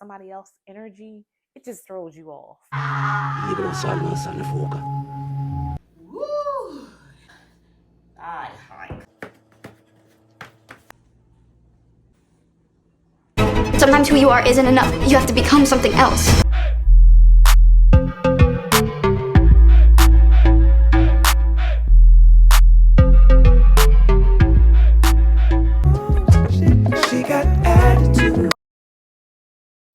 somebody else's energy, it just throws you off. Woo! Hi. Sometimes who you are isn't enough. You have to become something else.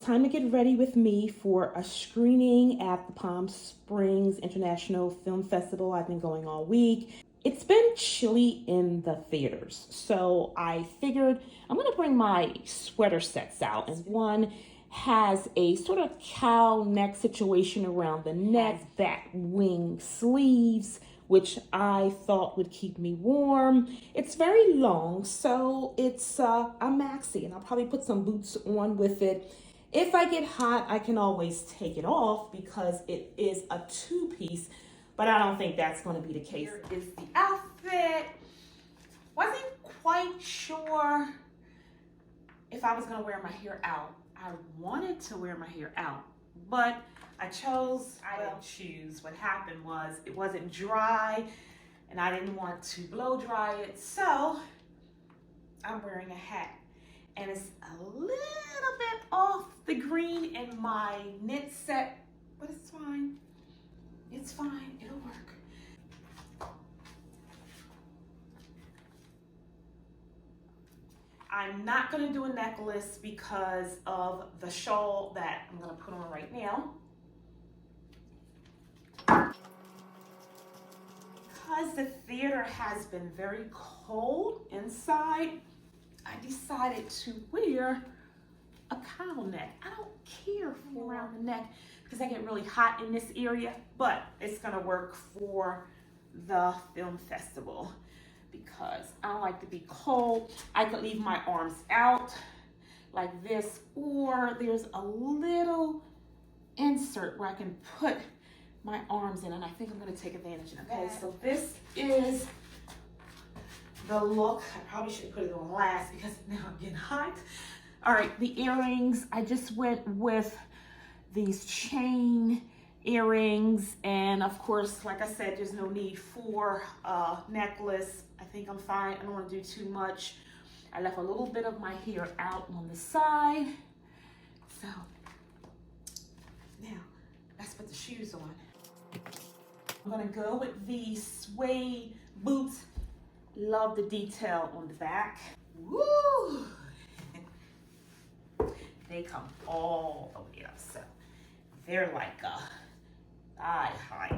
Time to get ready with me for a screening at the Palm Springs International Film Festival. I've been going all week. It's been chilly in the theaters, so I figured I'm gonna bring my sweater sets out, and one has a sort of cow neck situation around the neck, bat wing sleeves, which I thought would keep me warm. It's very long, so it's a maxi, and I'll probably put some boots on with it. If I get hot, I can always take it off because it is a two-piece, but I don't think that's going to be the case. Here is the outfit. Wasn't quite sure if I was going to wear my hair out. I wanted to wear my hair out, but I didn't choose. What happened was it wasn't dry and I didn't want to blow dry it, so I'm wearing a hat. And it's a little bit off the green in my knit set, but it's fine. It's fine, it'll work. I'm not gonna do a necklace because of the shawl that I'm gonna put on right now. Because the theater has been very cold inside, I decided to wear a cowl neck. I don't care for around the neck because I get really hot in this area, but it's gonna work for the film festival because I don't like to be cold. I could leave my arms out like this, or there's a little insert where I can put my arms in, and I think I'm gonna take advantage of that. Okay, so this is the look. I probably should have put it on last because now I'm getting hot. All right, the earrings, I just went with these chain earrings, and of course, like I said, there's no need for a necklace. I think I'm fine. I don't want to do too much. I left a little bit of my hair out on the side. So now let's put the shoes on. I'm gonna go with these suede boots. Love the detail on the back. Woo! They come all the way up, so they're like a thigh high.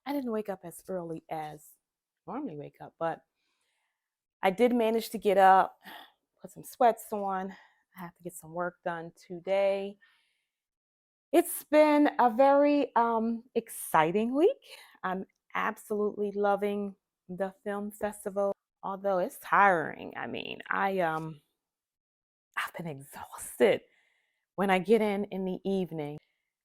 I didn't wake up as early as I normally wake up, but I did manage to get up, put some sweats on. I have to get some work done today. It's been a very exciting week. I'm absolutely loving the film festival, although it's tiring. I mean, I've been exhausted when I get in the evening.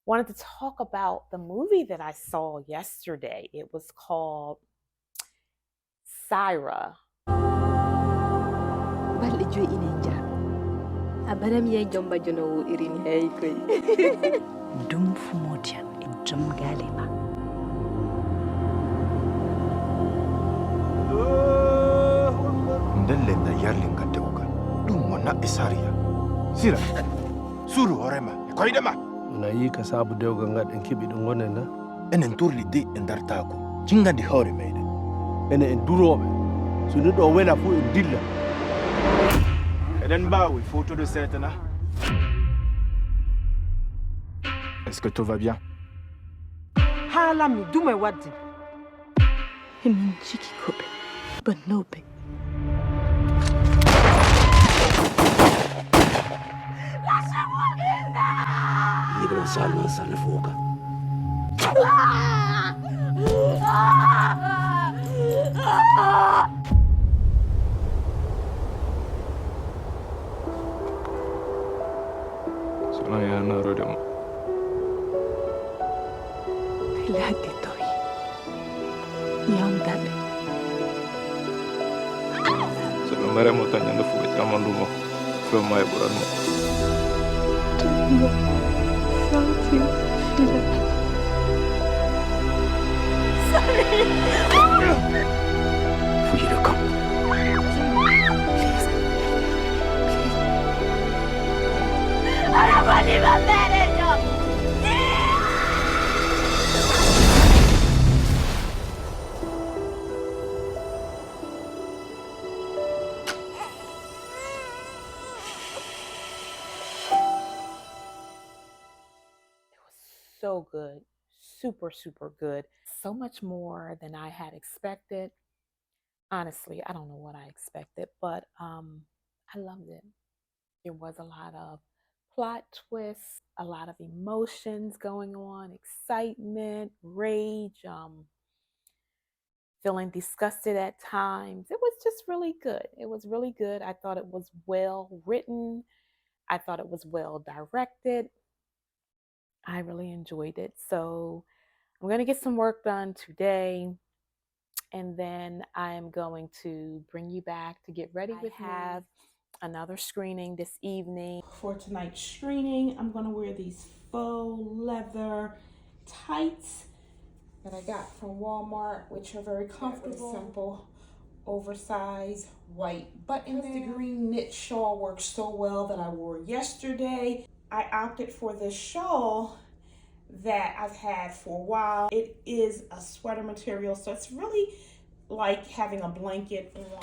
Wanted to talk about the movie that I saw yesterday. It was called Syra. Bal ijo ininja. Abanam yay jomba jono irin hay koy. Dum fumotian jom galima. Ndelle na yarlinga deuka. Dum wana isaria. Sira. Suru horema. Koidema. Na yi ka sabu deuga ngad en kibi dum wonen na. Enen turli de endartako. Jinga di hore meide. Ene en durobe. Sunu do wela fu en dilla. Eden ba we photo de cette là. Est-ce que tout va bien? Hala mi dume wadi. Min chiki kobe. But no be. Ibra salma salfuka. Sono ya na rodemo. Lati toy. Yondabe. Sono maremo tagliando fuori amandumo. Film mai buranno. Something. For you to come. Please. So good, super, super good. So much more than I had expected. Honestly, I don't know what I expected, but I loved it. There was a lot of plot twists, a lot of emotions going on, excitement, rage, feeling disgusted at times. It was just really good. It was really good. I thought it was well written. I thought it was well directed. I really enjoyed it. So I'm going to get some work done today. And then I'm going to bring you back to get ready with me. I have another screening this evening. For tonight's screening, I'm going to wear these faux leather tights that I got from Walmart, which are very comfortable. Simple, oversized white button. The green knit shawl works so well that I wore yesterday. I opted for this shawl that I've had for a while. It is a sweater material, so it's really like having a blanket on.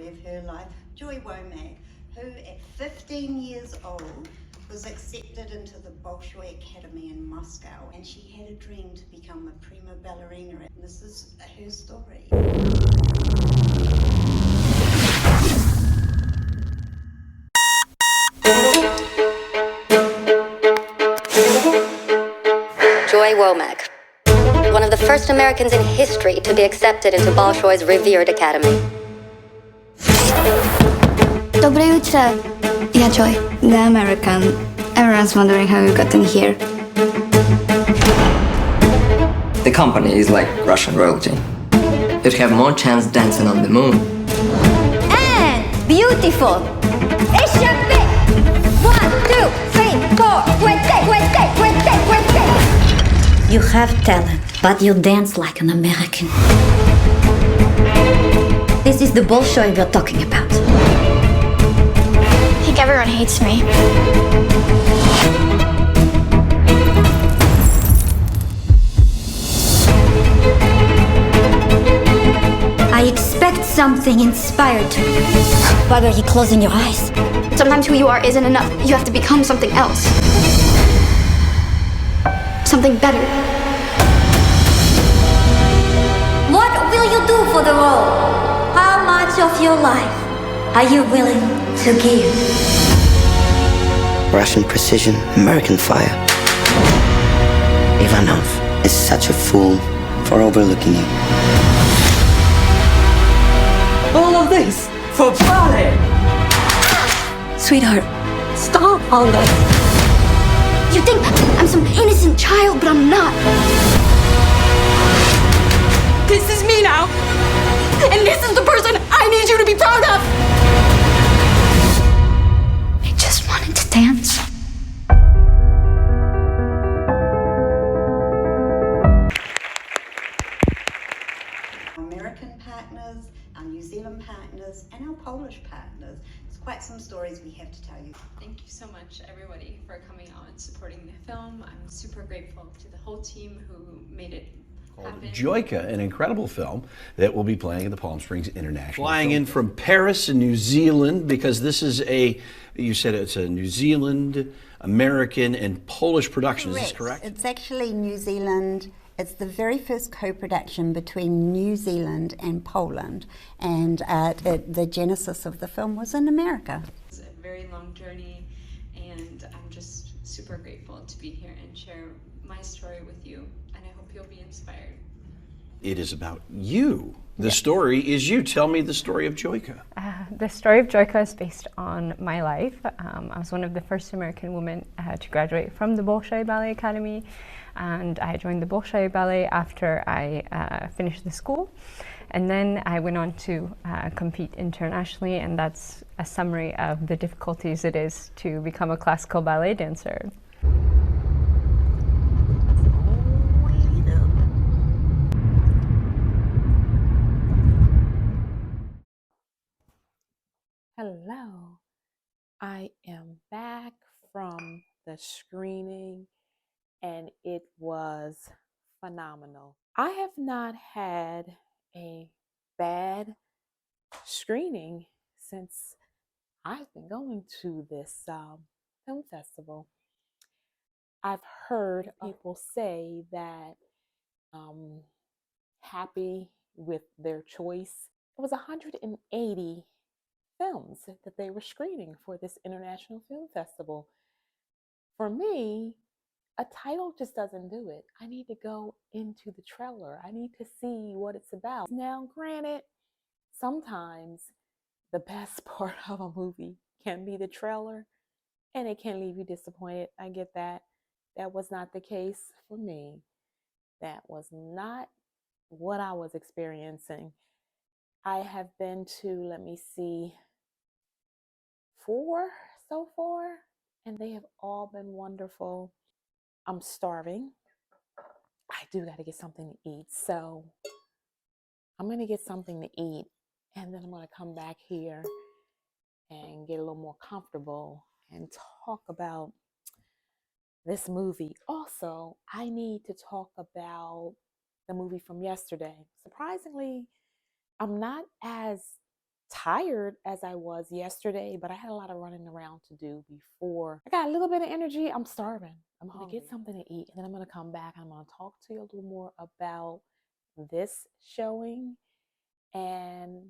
story of her life. Joy Womack, who at 15 years old was accepted into the Bolshoi Academy in Moscow, and she had a dream to become a prima ballerina. And this is her story. Joy Womack, one of the first Americans in history to be accepted into Bolshoi's revered academy. Dobre jutro. Yeah, Joy. The American. Everyone's wondering how you got in here. The company is like Russian royalty. You'd have more chance dancing on the moon. And beautiful. Échappé. 1, 2, 3, 4. Cuente. You have talent, but you dance like an American. This is the Bolshoi we're talking about. I think everyone hates me. I expect something inspired to me. Why were you closing your eyes? Sometimes who you are isn't enough. You have to become something else. Something better. What will you do for the role? How much of your life are you willing to give? Russian precision, American fire. Ivanov is such a fool for overlooking you. All of this for ballet. Sweetheart, stop all that. You think I'm some innocent child, but I'm not. This is me now. And this is the person I need you to be proud of. I just wanted to dance. American partners, our New Zealand partners, and our Polish partners. There's quite some stories we have to tell you. Thank you so much, everybody, for coming out and supporting the film. I'm super grateful to the whole team who made it happen. Joyka, an incredible film that will be playing at the Palm Springs International. Flying in from Paris and New Zealand, because this is you said it's a New Zealand, American, and Polish production. Is this correct? It's actually New Zealand. It's the very first co-production between New Zealand and Poland, and the genesis of the film was in America. It's a very long journey, and I'm just super grateful to be here and share my story with you, and I hope you'll be inspired. It is about you. The story is you. Tell me the story of Joyka. The story of Joyka is based on my life. I was one of the first American women to graduate from the Bolshoi Ballet Academy, and I joined the Bolshoi Ballet after I finished the school. And then I went on to compete internationally, and that's a summary of the difficulties it is to become a classical ballet dancer. Hello, I am back from the screening and it was phenomenal. I have not had a bad screening since I've been going to this film festival. I've heard people say that happy with their choice. It was 180 films that they were screening for this international film festival. For me, a title just doesn't do it. I need to go into the trailer. I need to see what it's about. Now, granted, sometimes the best part of a movie can be the trailer, and it can leave you disappointed. I get that. That was not the case for me. That was not what I was experiencing. I have been to, let me see, 4 so far, and they have all been wonderful. I'm starving. I do got to get something to eat, so I'm going to get something to eat, and then I'm going to come back here and get a little more comfortable and talk about this movie. Also, I need to talk about the movie from yesterday. Surprisingly, I'm not as tired as I was yesterday, but I had a lot of running around to do before I got a little bit of energy. I'm starving. I'm going to get something to eat, and then I'm going to come back and I'm going to talk to you a little more about this showing. And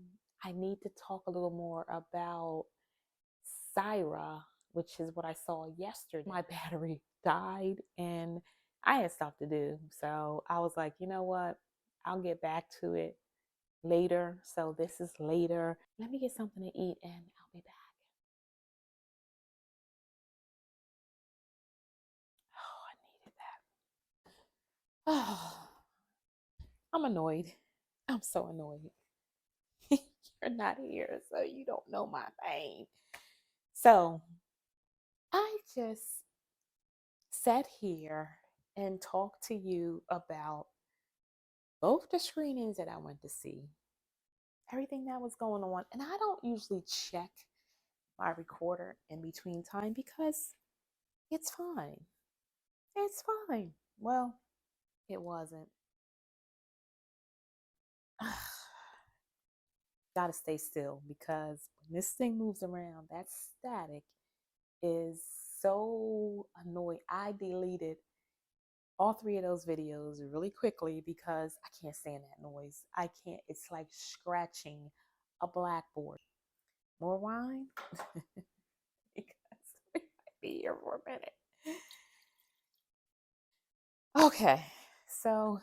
I need to talk a little more about Syra, which is what I saw yesterday. My battery died and I had stuff to do. So I was like, you know what? I'll get back to it later. So this is later. Let me get something to eat and I'll be back. Oh, I needed that. Oh, I'm annoyed. I'm so annoyed. You're not here, so you don't know my pain. So I just sat here and talked to you about both the screenings that I went to see, everything that was going on. And I don't usually check my recorder in between time because it's fine. It's fine. Well, it wasn't. Gotta stay still because when this thing moves around, that static is so annoying. I deleted all 3 of those videos really quickly because I can't stand that noise. I can't. It's like scratching a blackboard. More wine? Because we might be here for a minute. Okay, so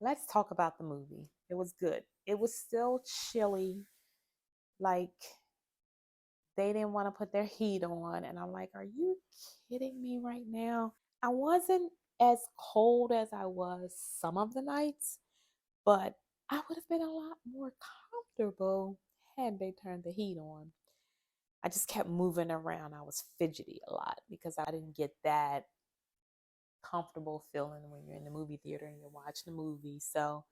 let's talk about the movie. It was good. It was still chilly. Like, they didn't want to put their heat on. And I'm like, are you kidding me right now? I wasn't as cold as I was some of the nights, but I would have been a lot more comfortable had they turned the heat on. I just kept moving around. I was fidgety a lot because I didn't get that comfortable feeling when you're in the movie theater and you're watching the movie. So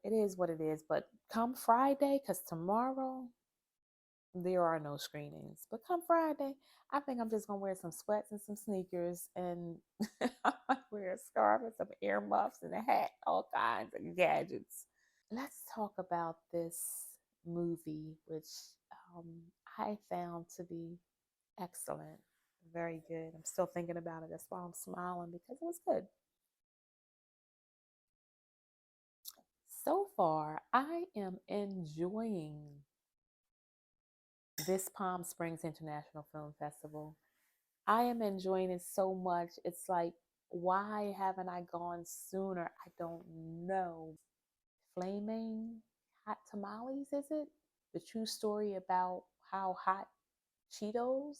it is what it is. But come Friday, because tomorrow there are no screenings. But come Friday, I think I'm just going to wear some sweats and some sneakers and I might wear a scarf and some earmuffs and a hat, all kinds of gadgets. Let's talk about this movie, which I found to be excellent. Very good. I'm still thinking about it. That's why I'm smiling, because it was good. So far, I am enjoying this Palm Springs International Film Festival. I am enjoying it so much. It's like, why haven't I gone sooner? I don't know. Flaming Hot Tamales, is it? The true story about how hot Cheetos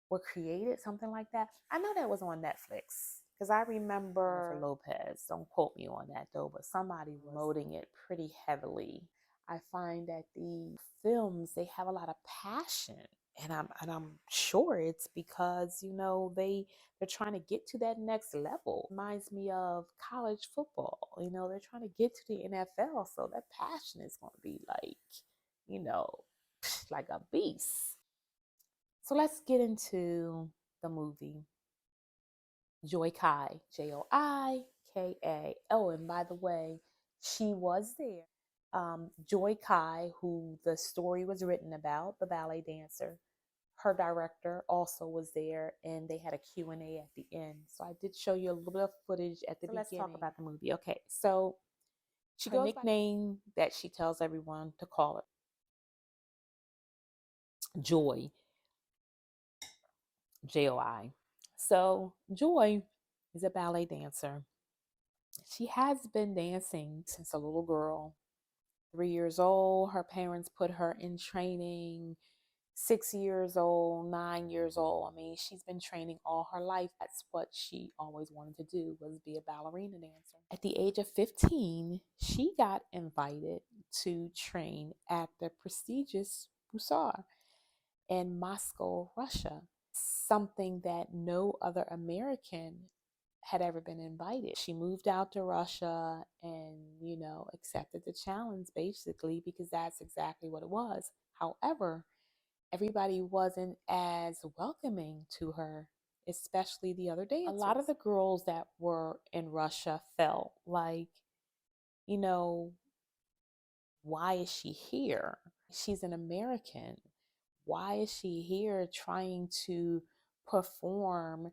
were created, something like that. I know that was on Netflix because I remember Jennifer Lopez. Don't quote me on that though, but somebody was promoting it pretty heavily. I find that the films, they have a lot of passion, and I'm sure it's because, you know, they're trying to get to that next level. It reminds me of college football. You know, they're trying to get to the NFL, so that passion is going to be like, you know, like a beast. So let's get into the movie. Joy Kai, Joika. Oh, and by the way, she was there. Joy Kai, who the story was written about, the ballet dancer, her director also was there, and they had a Q&A at the end. So I did show you a little bit of footage at the beginning. Let's talk about the movie. Okay, so she goes by a nickname that she tells everyone to call her, Joy. Joy. So Joy is a ballet dancer. She has been dancing since a little girl, 3 years old. Her parents put her in training, 6 years old, 9 years old. I mean, she's been training all her life. That's what she always wanted to do, was be a ballerina dancer. At the age of 15, she got invited to train at the prestigious Bussar in Moscow, Russia. Something that no other American had ever been invited. She moved out to Russia and, you know, accepted the challenge basically because that's exactly what it was. However, everybody wasn't as welcoming to her, especially the other dancers. A lot of the girls that were in Russia felt like, you know, Why is she here? She's an American. Why is she here trying to perform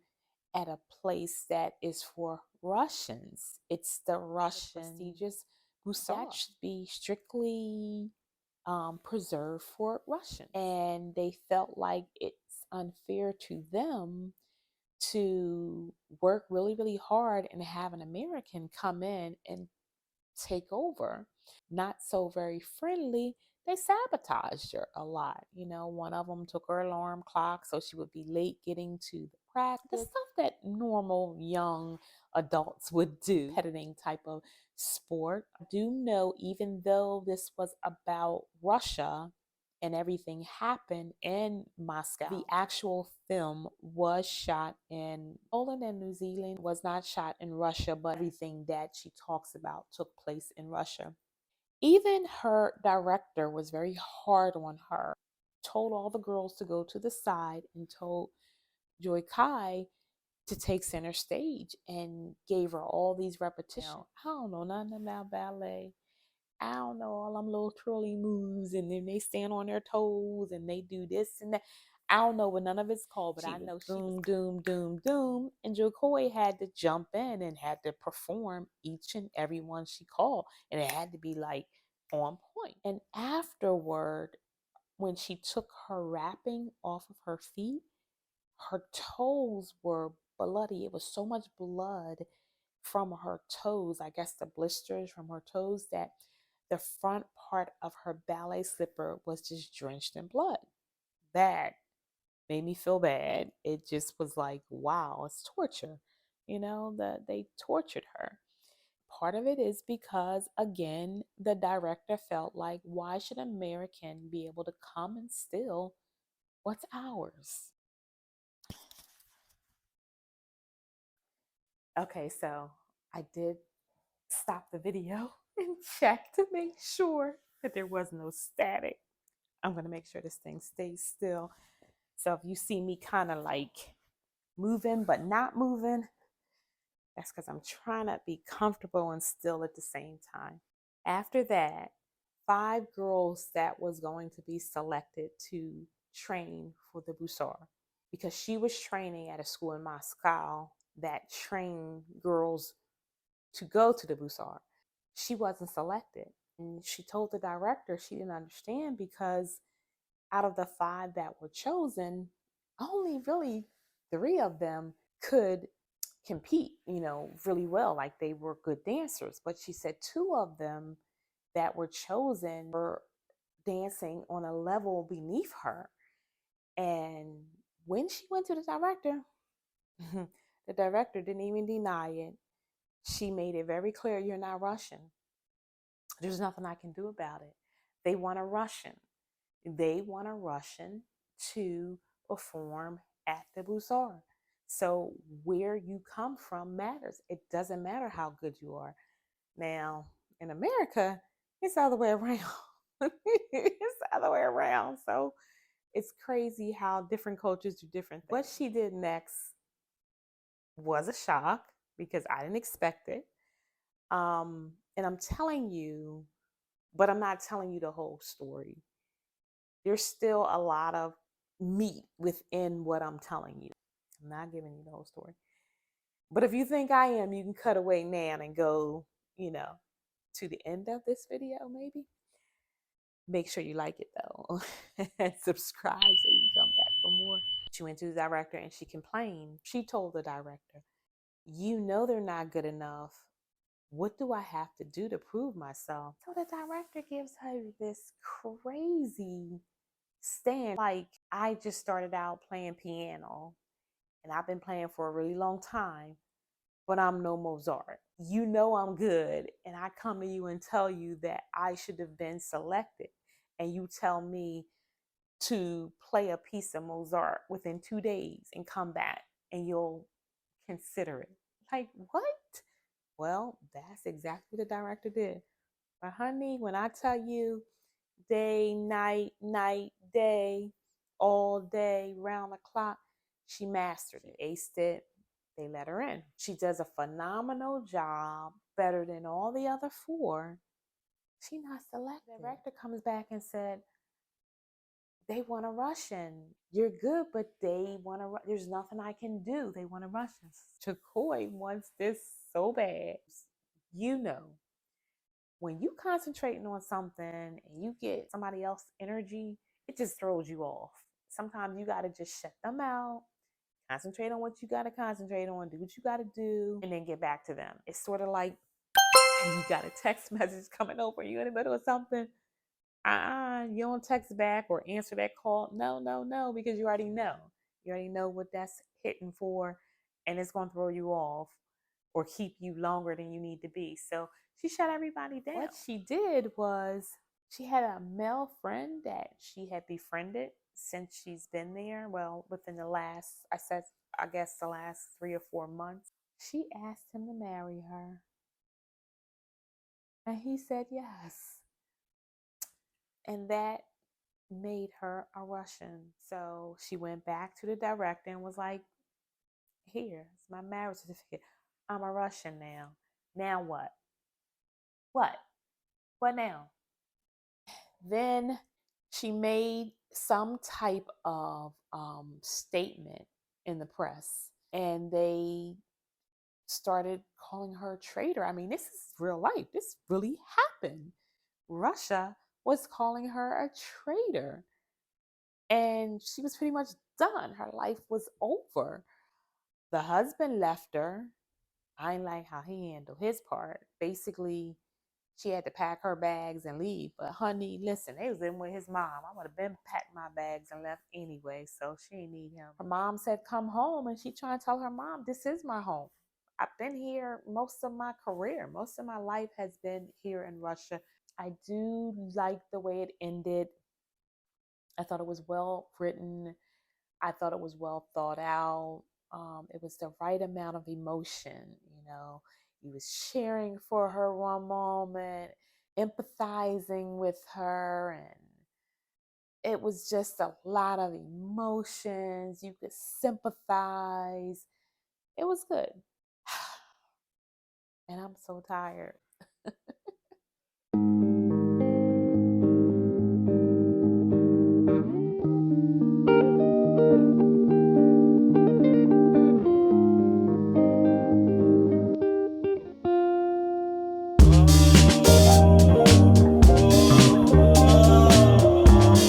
at a place that is for Russians? It's the Russian prestigious Busan. That should be strictly preserved for Russian. And they felt like it's unfair to them to work really, really hard and have an American come in and take over. Not so very friendly. They sabotaged her a lot. You know, one of them took her alarm clock so she would be late getting to the practice. The stuff that normal young adults would do, competitive type of sport. I do know, even though this was about Russia and everything happened in Moscow, the actual film was shot in Poland and New Zealand, was not shot in Russia, but everything that she talks about took place in Russia. Even her director was very hard on her, told all the girls to go to the side and told Joy Kai to take center stage and gave her all these repetitions. I don't know nothing about ballet. I don't know all them little twirly moves, and then they stand on their toes and they do this and that. I don't know what none of it's called, but I know she was doom, doom, doom. And Joy had to jump in and had to perform each and every one she called. And it had to be like on point. And afterward, when she took her wrapping off of her feet, her toes were bloody. It was so much blood from her toes, I guess the blisters from her toes, that the front part of her ballet slipper was just drenched in blood. That made me feel bad. It just was like, wow, it's torture. You know, they tortured her. Part of it is because, again, the director felt like, why should an American be able to come and steal what's ours? Okay, so I did stop the video and check to make sure that there was no static. I'm going to make sure this thing stays still. So if you see me kind of like moving but not moving, that's because I'm trying to be comfortable and still at the same time. After that, 5 girls that was going to be selected to train for the Bussar, because she was training at a school in Moscow that trained girls to go to the Bussar. She wasn't selected. And she told the director she didn't understand, because out of the 5 that were chosen, only really 3 of them could compete, you know, really well. Like, they were good dancers. But she said 2 of them that were chosen were dancing on a level beneath her. And when she went to the director, the director didn't even deny it. She made it very clear, you're not Russian. There's nothing I can do about it. They want a Russian. They want a Russian to perform at the Bussar. So where you come from matters. It doesn't matter how good you are. Now, in America, it's the other way around. It's the other way around. So it's crazy how different cultures do different things. What she did next was a shock, because I didn't expect it. And I'm telling you, but I'm not telling you the whole story. There's still a lot of meat within what I'm telling you. I'm not giving you the whole story. But if you think I am, you can cut away now and go, you know, to the end of this video, maybe. Make sure you like it though, and subscribe so you can come back for more. She went to the director and she complained. She told the director, you know they're not good enough. What do I have to do to prove myself? So the director gives her this crazy stand. Like, I just started out playing piano and I've been playing for a really long time, but I'm no Mozart. You know I'm good, and I come to you and tell you that I should have been selected, and you tell me to play a piece of Mozart within 2 days and come back and you'll consider it. Like, what? Well, that's exactly what the director did. But honey, when I tell you day, night, day, all day, round the clock, she mastered it, aced it. They let her in. She does a phenomenal job, better than all the other 4. She not selected. The director comes back and said, they want a Russian. You're good, but they want a. There's nothing I can do. They want a Russian. Chakoi wants this so bad. You know, when you concentrating on something and you get somebody else's energy, it just throws you off. Sometimes you got to just shut them out, concentrate on what you got to concentrate on, do what you got to do, and then get back to them. It's sort of like you got a text message coming over, you in the middle of something. You don't text back or answer that call. No, because you already know. You already know what that's hitting for, and it's going to throw you off or keep you longer than you need to be. So she shut everybody down. What she did was she had a male friend that she had befriended since she's been there. Well, within the last, I guess the last 3 or 4 months. She asked him to marry her. And he said yes. And that made her a Russian. So she went back to the director and was like, here, it's my marriage certificate. I'm a Russian now. Now what? What now? Then she made some type of statement in the press, and they started calling her a traitor. I mean, this is real life. This really happened. Russia was calling her a traitor. And she was pretty much done. Her life was over. The husband left her. I ain't like how he handled his part. Basically, she had to pack her bags and leave. But honey, listen, they was in with his mom. I would have been packed my bags and left anyway, so she didn't need him. Her mom said, come home, and she trying to tell her mom, this is my home. I've been here most of my career. Most of my life has been here in Russia. I do like the way it ended. I thought it was well written. I thought it was well thought out. It was the right amount of emotion, you know. He was cheering for her one moment, empathizing with her, and it was just a lot of emotions. You could sympathize. It was good. And I'm so tired.